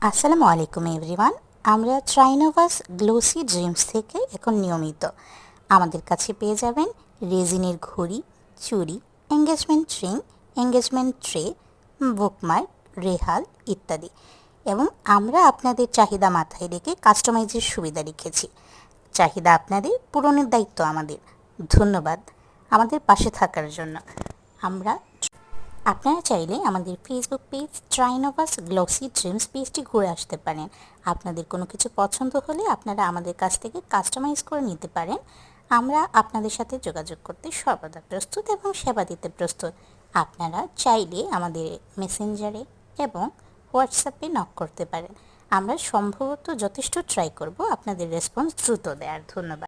আসসালামু আলাইকুম এভরিওয়ান। আমরা ট্রাইনোভাস গ্লোসি ড্রিমস থেকে এখন নিয়মিত আমাদের কাছে পেয়ে যাবেন রেজিনের ঘড়ি, চুড়ি, engagement ring, engagement tray, bookmark, রেহাল ইত্যাদি। এবং আমরা আপনাদের চাহিদা মাথায় রেখে কাস্টমাইজের সুবিধা রেখেছি। চাহিদা আপনাদের, পূরণের দায়িত্ব আমাদের। ধন্যবাদ আমাদের পাশে থাকার জন্য। আমরা আপনারা চাইলে আমাদের ফেসবুক পেজ ট্রাইনোভাস গ্লোসি ড্রিমস পেজটি ঘুরে আসতে পারেন। আপনাদের কোনো কিছু পছন্দ হলে আপনারা আমাদের কাছ থেকে কাস্টমাইজ করে নিতে পারেন। আমরা আপনাদের সাথে যোগাযোগ করতে সর্বদা প্রস্তুত এবং সেবা দিতে প্রস্তুত। আপনারা চাইলে আমাদের মেসেঞ্জারে এবং হোয়াটসঅ্যাপে নক করতে পারেন। আমরা সম্ভবত যথেষ্ট ট্রাই করব আপনাদের রেসপন্স দ্রুত দেওয়ার। ধন্যবাদ।